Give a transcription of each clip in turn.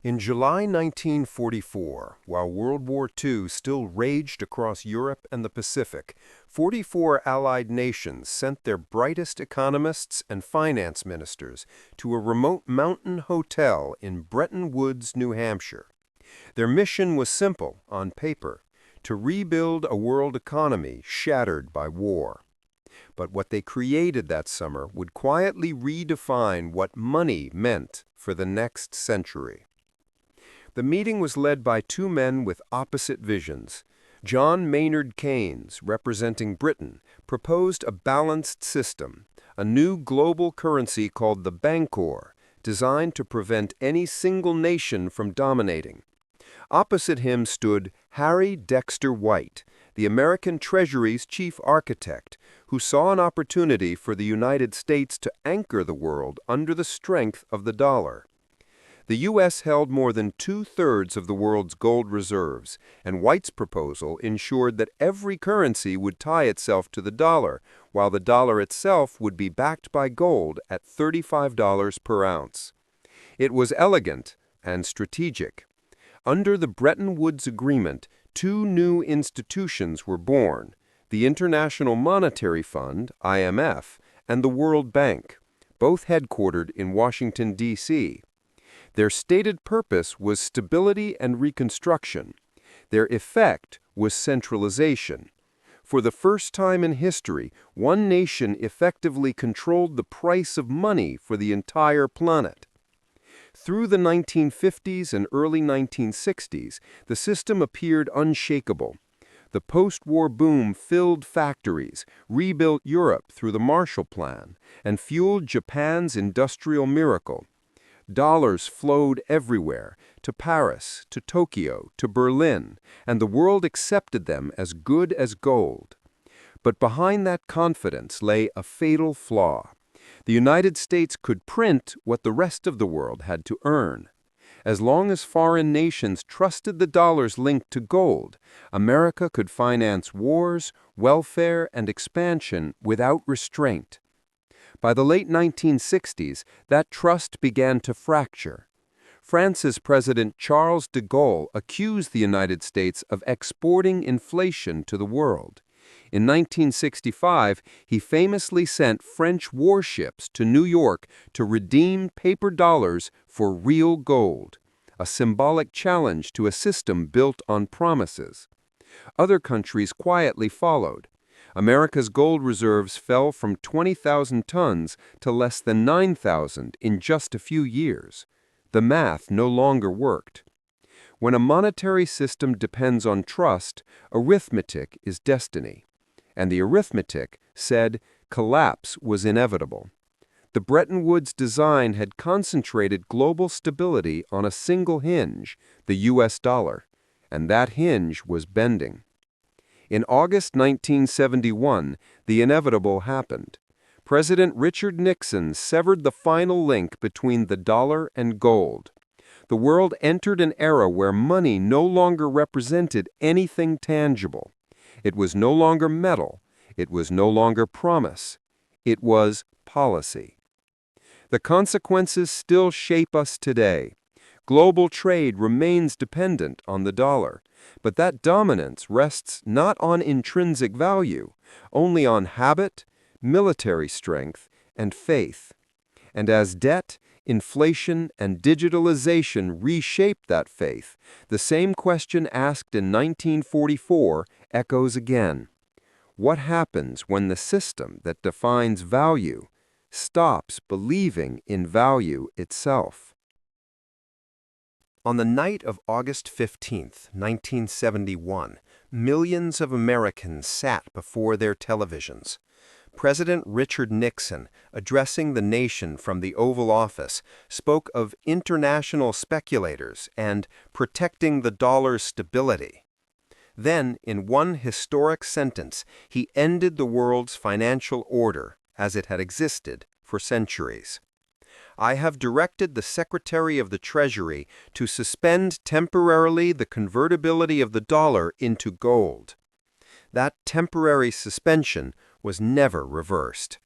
In July 1944, while World War II still raged across Europe and the Pacific, 44 Allied nations sent their brightest economists and finance ministers to a remote mountain hotel in Bretton Woods, New Hampshire. Their mission was simple on paper: to rebuild a world economy shattered by war. But what they created that summer would quietly redefine what money meant for the next century. The meeting was led by two men with opposite visions. John Maynard Keynes, representing Britain, proposed a balanced system, a new global currency called the Bancor, designed to prevent any single nation from dominating. Opposite him stood Harry Dexter White, the American Treasury's chief architect, who saw an opportunity for the United States to anchor the world under the strength of the dollar. The U.S. held more than two-thirds of the world's gold reserves, and White's proposal ensured that every currency would tie itself to the dollar, while the dollar itself would be backed by gold at $35 per ounce. It was elegant and strategic. Under the Bretton Woods Agreement, two new institutions were born: the International Monetary Fund, IMF, and the World Bank, both headquartered in Washington, D.C. Their stated purpose was stability and reconstruction. Their effect was centralization. For the first time in history, one nation effectively controlled the price of money for the entire planet. Through the 1950s and early 1960s, the system appeared unshakable. The post-war boom filled factories, rebuilt Europe through the Marshall Plan, and fueled Japan's industrial miracle. Dollars flowed everywhere, to Paris, to Tokyo, to Berlin, and the world accepted them as good as gold. But behind that confidence lay a fatal flaw. The United States could print what the rest of the world had to earn. As long as foreign nations trusted the dollar's link to gold, America could finance wars, welfare, and expansion without restraint. By the late 1960s, that trust began to fracture. France's President Charles de Gaulle accused the United States of exporting inflation to the world. In 1965, he famously sent French warships to New York to redeem paper dollars for real gold, a symbolic challenge to a system built on promises. Other countries quietly followed. America's gold reserves fell from 20,000 tons to less than 9,000 in just a few years. The math no longer worked. When a monetary system depends on trust, arithmetic is destiny. And the arithmetic said collapse was inevitable. The Bretton Woods design had concentrated global stability on a single hinge, the U.S. dollar, and that hinge was bending. In August 1971, the inevitable happened. President Richard Nixon severed the final link between the dollar and gold. The world entered an era where money no longer represented anything tangible. It was no longer metal. It was no longer promise. It was policy. The consequences still shape us today. Global trade remains dependent on the dollar, but that dominance rests not on intrinsic value, only on habit, military strength, and faith. And as debt, inflation, and digitalization reshape that faith, the same question asked in 1944 echoes again. What happens when the system that defines value stops believing in value itself? On the night of August 15, 1971, millions of Americans sat before their televisions. President Richard Nixon, addressing the nation from the Oval Office, spoke of international speculators and protecting the dollar's stability. Then, in one historic sentence, he ended the world's financial order as it had existed for centuries. I have directed the Secretary of the Treasury to suspend temporarily the convertibility of the dollar into gold. That temporary suspension was never reversed.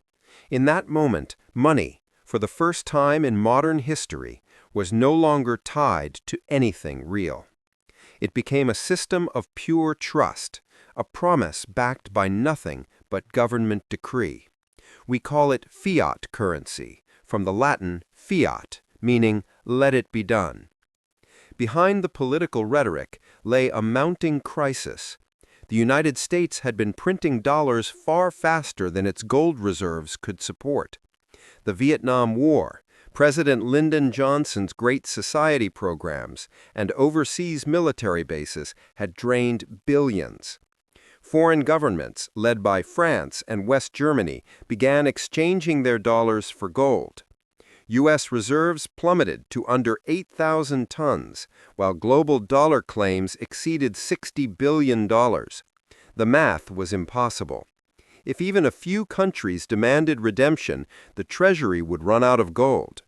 In that moment, money, for the first time in modern history, was no longer tied to anything real. It became a system of pure trust, a promise backed by nothing but government decree. We call it fiat currency, from the Latin fiat, meaning let it be done. Behind the political rhetoric lay a mounting crisis. The United States had been printing dollars far faster than its gold reserves could support. The Vietnam War, President Lyndon Johnson's Great Society programs, and overseas military bases had drained billions. Foreign governments, led by France and West Germany, began exchanging their dollars for gold. U.S. reserves plummeted to under 8,000 tons, while global dollar claims exceeded $60 billion. The math was impossible. If even a few countries demanded redemption, the Treasury would run out of gold.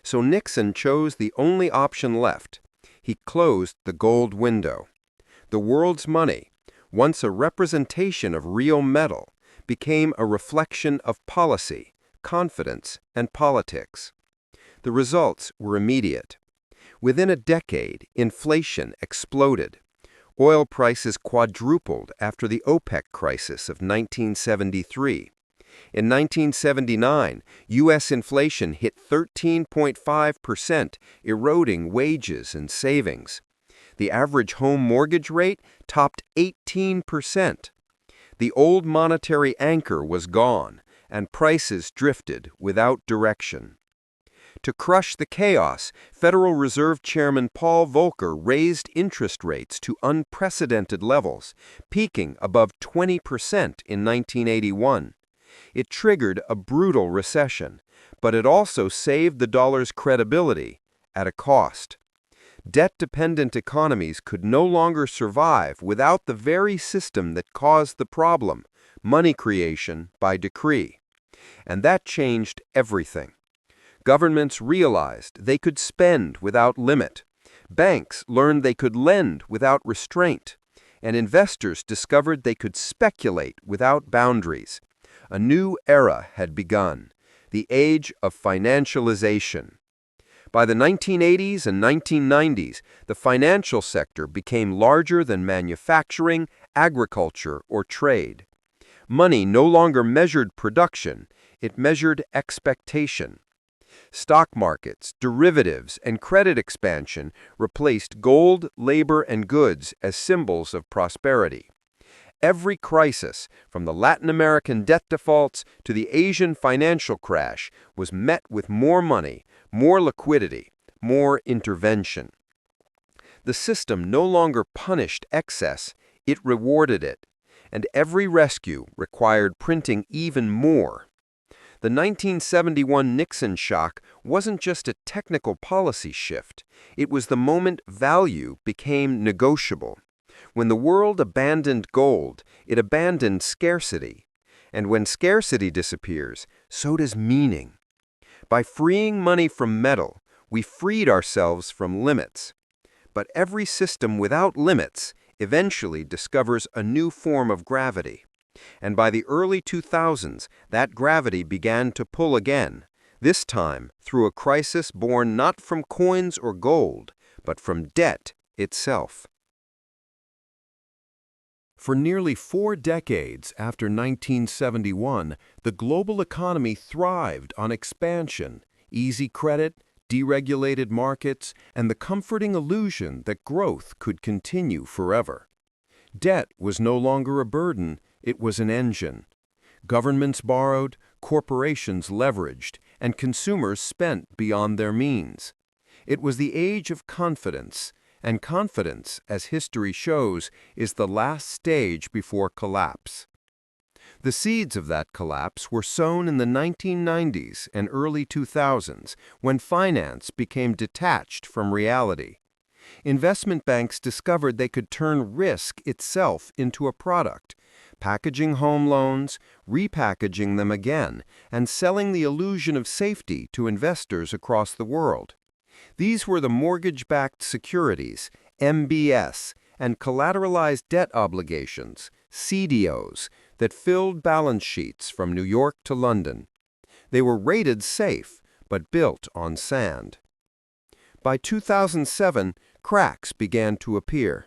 So Nixon chose the only option left. He closed the gold window. The world's money, once a representation of real metal, became a reflection of policy, confidence, and politics. The results were immediate. Within a decade, inflation exploded. Oil prices quadrupled after the OPEC crisis of 1973. In 1979, U.S. inflation hit 13.5%, eroding wages and savings. The average home mortgage rate topped 18%. The old monetary anchor was gone, and prices drifted without direction. To crush the chaos, Federal Reserve Chairman Paul Volcker raised interest rates to unprecedented levels, peaking above 20% in 1981. It triggered a brutal recession, but it also saved the dollar's credibility at a cost. Debt-dependent economies could no longer survive without the very system that caused the problem, money creation by decree. And that changed everything. Governments realized they could spend without limit. Banks learned they could lend without restraint. And investors discovered they could speculate without boundaries. A new era had begun, the age of financialization. By the 1980s and 1990s, the financial sector became larger than manufacturing, agriculture, or trade. Money no longer measured production, it measured expectation. Stock markets, derivatives, and credit expansion replaced gold, labor, and goods as symbols of prosperity. Every crisis, from the Latin American debt defaults to the Asian financial crash, was met with more money, more liquidity, more intervention. The system no longer punished excess, it rewarded it, and every rescue required printing even more. The 1971 Nixon shock wasn't just a technical policy shift, it was the moment value became negotiable. When the world abandoned gold, it abandoned scarcity. And when scarcity disappears, so does meaning. By freeing money from metal, we freed ourselves from limits. But every system without limits eventually discovers a new form of gravity. And by the early 2000s, that gravity began to pull again, this time through a crisis born not from coins or gold, but from debt itself. For nearly 4 decades after 1971, the global economy thrived on expansion, easy credit, deregulated markets, and the comforting illusion that growth could continue forever. Debt was no longer a burden, it was an engine. Governments borrowed, corporations leveraged, and consumers spent beyond their means. It was the age of confidence, and confidence, as history shows, is the last stage before collapse. The seeds of that collapse were sown in the 1990s and early 2000s, when finance became detached from reality. Investment banks discovered they could turn risk itself into a product, packaging home loans, repackaging them again, and selling the illusion of safety to investors across the world. These were the mortgage-backed securities, MBS, and collateralized debt obligations, CDOs, that filled balance sheets from New York to London. They were rated safe, but built on sand. By 2007, cracks began to appear.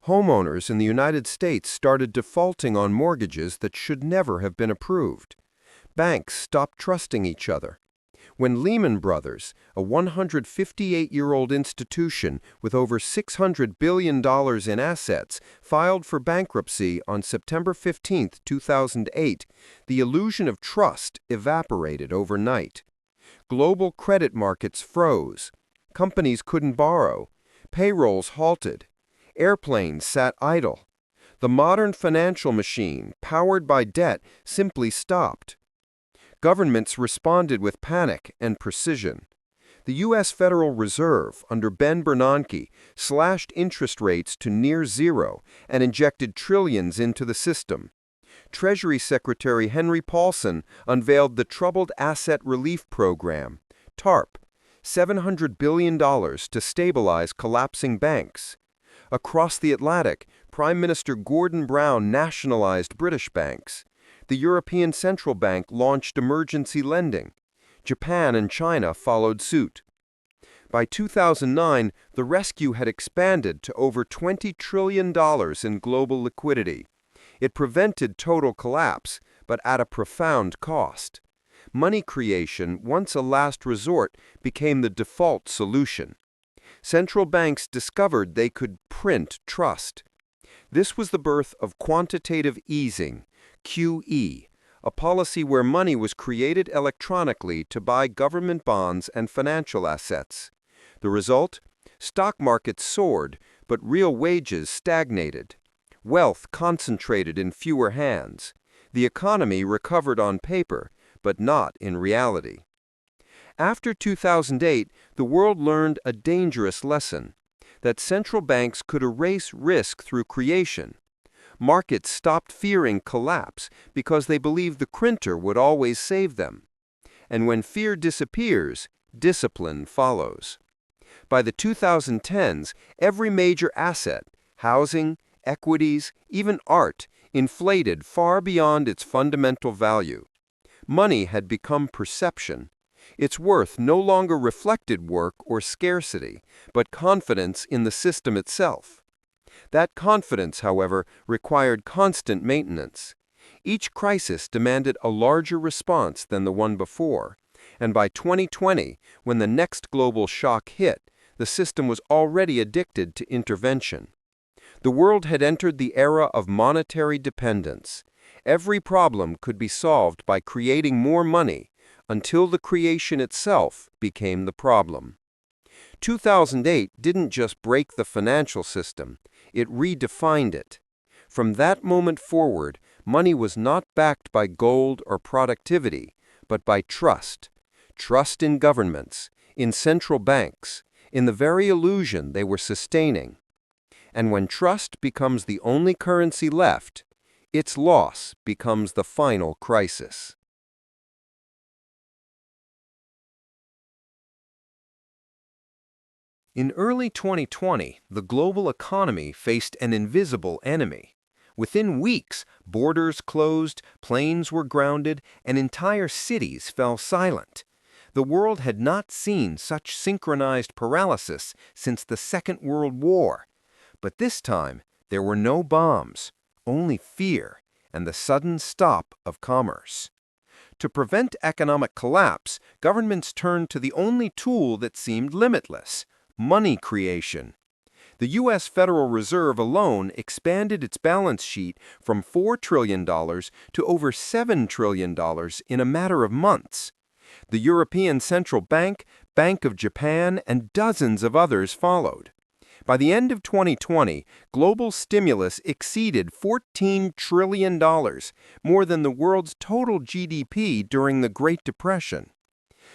Homeowners in the United States started defaulting on mortgages that should never have been approved. Banks stopped trusting each other. When Lehman Brothers, a 158-year-old institution with over $600 billion in assets, filed for bankruptcy on September 15, 2008, the illusion of trust evaporated overnight. Global credit markets froze. Companies couldn't borrow. Payrolls halted. Airplanes sat idle. The modern financial machine, powered by debt, simply stopped. Governments responded with panic and precision. The U.S. Federal Reserve, under Ben Bernanke, slashed interest rates to near zero and injected trillions into the system. Treasury Secretary Henry Paulson unveiled the Troubled Asset Relief Program, TARP, $700 billion to stabilize collapsing banks. Across the Atlantic, Prime Minister Gordon Brown nationalized British banks. The European Central Bank launched emergency lending. Japan and China followed suit. By 2009, the rescue had expanded to over $20 trillion in global liquidity. It prevented total collapse, but at a profound cost. Money creation, once a last resort, became the default solution. Central banks discovered they could print trust. This was the birth of quantitative easing, QE, a policy where money was created electronically to buy government bonds and financial assets. The result? Stock markets soared, but real wages stagnated. Wealth concentrated in fewer hands. The economy recovered on paper, but not in reality. After 2008, the world learned a dangerous lesson, that central banks could erase risk through creation. Markets stopped fearing collapse because they believed the printer would always save them. And when fear disappears, discipline follows. By the 2010s, every major asset, housing, equities, even art, inflated far beyond its fundamental value. Money had become perception. Its worth no longer reflected work or scarcity, but confidence in the system itself. That confidence, however, required constant maintenance. Each crisis demanded a larger response than the one before, and by 2020, when the next global shock hit, the system was already addicted to intervention. The world had entered the era of monetary dependence. Every problem could be solved by creating more money, until the creation itself became the problem. 2008 didn't just break the financial system, it redefined it. From that moment forward, money was not backed by gold or productivity, but by trust. Trust in governments, in central banks, in the very illusion they were sustaining. And when trust becomes the only currency left, its loss becomes the final crisis. In early 2020, the global economy faced an invisible enemy. Within weeks, borders closed, planes were grounded, and entire cities fell silent. The world had not seen such synchronized paralysis since the Second World War. But this time, there were no bombs, only fear and the sudden stop of commerce. To prevent economic collapse, governments turned to the only tool that seemed limitless: money creation. The U.S. Federal Reserve alone expanded its balance sheet from $4 trillion to over $7 trillion in a matter of months. The European Central Bank, Bank of Japan, and dozens of others followed. By the end of 2020, global stimulus exceeded $14 trillion, more than the world's total GDP during the Great Depression.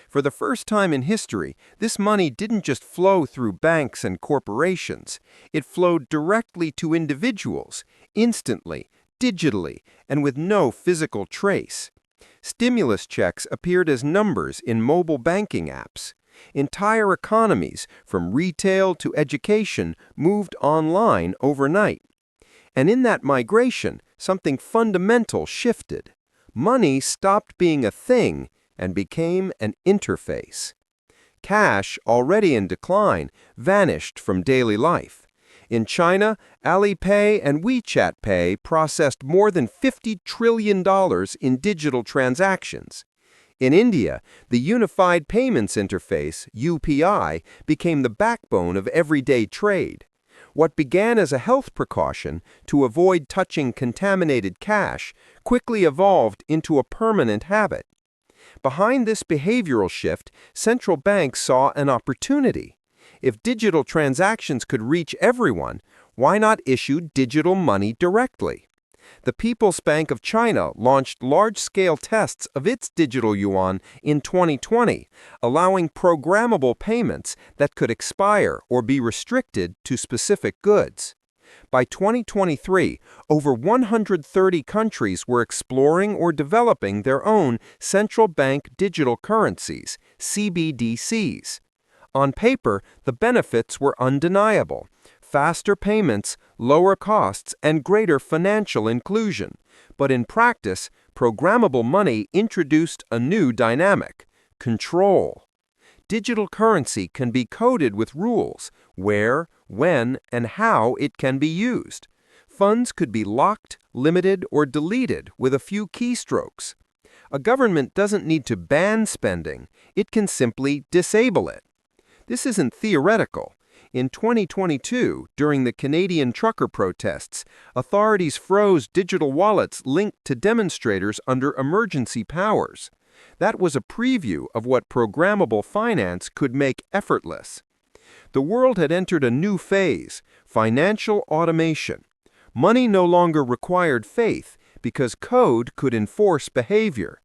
For the first time in history, this money didn't just flow through banks and corporations. It flowed directly to individuals, instantly, digitally, and with no physical trace. Stimulus checks appeared as numbers in mobile banking apps. Entire economies, from retail to education, moved online overnight. And in that migration, something fundamental shifted. Money stopped being a thing and became an interface. Cash, already in decline, vanished from daily life. In China, Alipay and WeChat Pay processed more than $50 trillion in digital transactions. In India, the Unified Payments Interface, UPI, became the backbone of everyday trade. What began as a health precaution to avoid touching contaminated cash quickly evolved into a permanent habit. Behind this behavioral shift, central banks saw an opportunity. If digital transactions could reach everyone, why not issue digital money directly? The People's Bank of China launched large-scale tests of its digital yuan in 2020, allowing programmable payments that could expire or be restricted to specific goods. By 2023, over 130 countries were exploring or developing their own central bank digital currencies, CBDCs. On paper, the benefits were undeniable: faster payments, lower costs, and greater financial inclusion. But in practice, programmable money introduced a new dynamic: control. Digital currency can be coded with rules: where, when, and how it can be used. Funds could be locked, limited, or deleted with a few keystrokes. A government doesn't need to ban spending, it can simply disable it. This isn't theoretical. In 2022, during the Canadian trucker protests, authorities froze digital wallets linked to demonstrators under emergency powers. That was a preview of what programmable finance could make effortless. The world had entered a new phase: financial automation. Money no longer required faith because code could enforce behavior.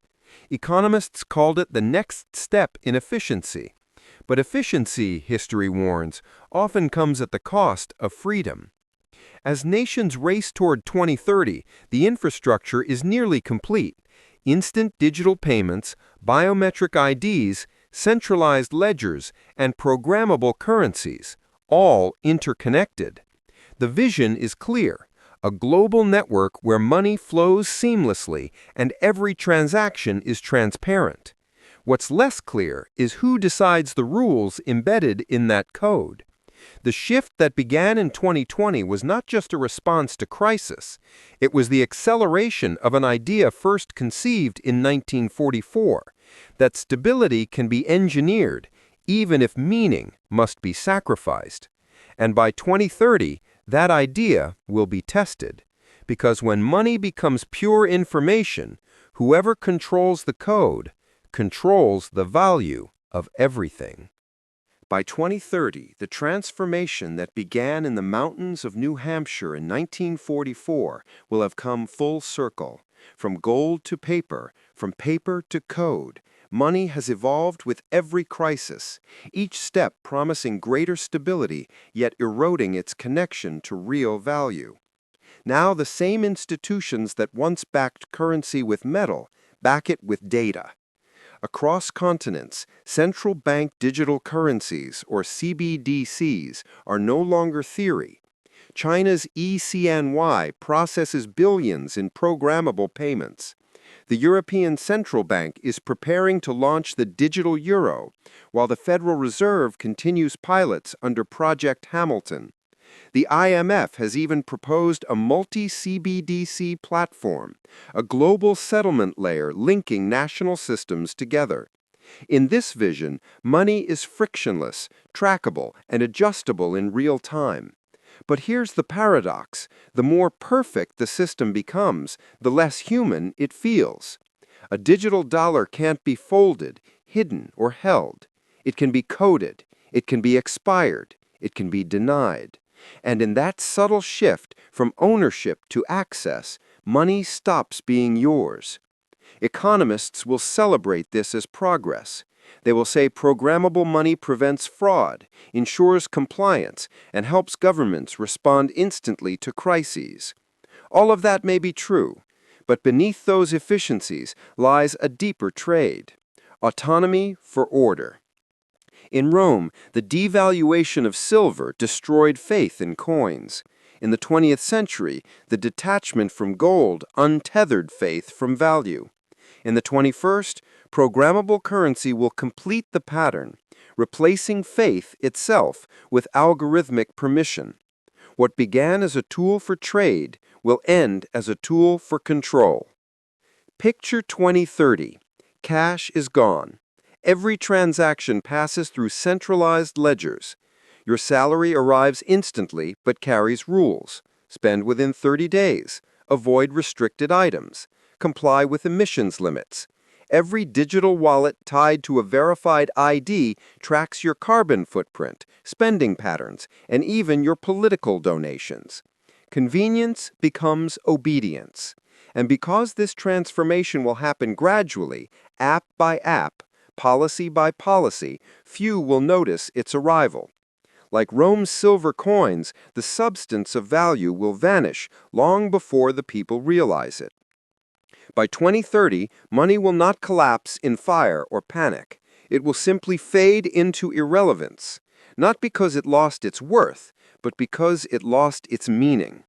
Economists called it the next step in efficiency. But efficiency, history warns, often comes at the cost of freedom. As nations race toward 2030, the infrastructure is nearly complete. Instant digital payments, biometric IDs, centralized ledgers, and programmable currencies, all interconnected. The vision is clear: a global network where money flows seamlessly and every transaction is transparent. What's less clear is who decides the rules embedded in that code. The shift that began in 2020 was not just a response to crisis. It was the acceleration of an idea first conceived in 1944, that stability can be engineered, even if meaning must be sacrificed. And by 2030, that idea will be tested. Because when money becomes pure information, whoever controls the code controls the value of everything. By 2030, the transformation that began in the mountains of New Hampshire in 1944 will have come full circle. From gold to paper, from paper to code, money has evolved with every crisis, each step promising greater stability, yet eroding its connection to real value. Now the same institutions that once backed currency with metal back it with data. Across continents, central bank digital currencies, or CBDCs, are no longer theory. China's ECNY processes billions in programmable payments. The European Central Bank is preparing to launch the digital euro, while the Federal Reserve continues pilots under Project Hamilton. The IMF has even proposed a multi-CBDC platform, a global settlement layer linking national systems together. In this vision, money is frictionless, trackable, and adjustable in real time. But here's the paradox: the more perfect the system becomes, the less human it feels. A digital dollar can't be folded, hidden, or held. It can be coded, it can be expired, it can be denied. And in that subtle shift from ownership to access, money stops being yours. Economists will celebrate this as progress. They will say programmable money prevents fraud, ensures compliance, and helps governments respond instantly to crises. All of that may be true, but beneath those efficiencies lies a deeper trade: autonomy for order. In Rome, the devaluation of silver destroyed faith in coins. In the 20th century, the detachment from gold untethered faith from value. In the 21st, programmable currency will complete the pattern, replacing faith itself with algorithmic permission. What began as a tool for trade will end as a tool for control. Picture 2030. Cash is gone. Every transaction passes through centralized ledgers. Your salary arrives instantly but carries rules. Spend within 30 days. Avoid restricted items. Comply with emissions limits. Every digital wallet tied to a verified ID tracks your carbon footprint, spending patterns, and even your political donations. Convenience becomes obedience. And because this transformation will happen gradually, app by app, policy by policy, few will notice its arrival. Like Rome's silver coins, the substance of value will vanish long before the people realize it. By 2030, money will not collapse in fire or panic. It will simply fade into irrelevance, not because it lost its worth, but because it lost its meaning.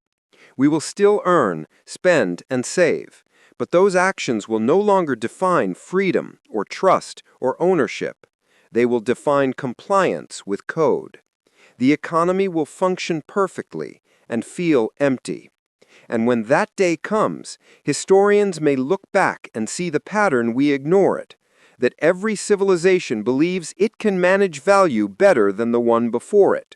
We will still earn, spend, and save, but those actions will no longer define freedom or trust or ownership. They will define compliance with code. The economy will function perfectly and feel empty. And when that day comes, historians may look back and see the pattern we ignore it, that every civilization believes it can manage value better than the one before it.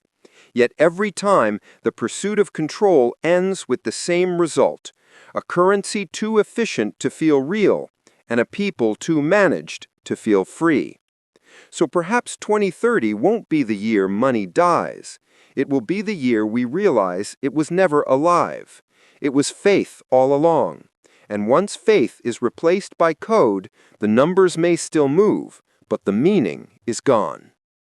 Yet every time, the pursuit of control ends with the same result: a currency too efficient to feel real, and a people too managed to feel free. So perhaps 2030 won't be the year money dies. It will be the year we realize it was never alive. It was faith all along. And once faith is replaced by code, the numbers may still move, but the meaning is gone.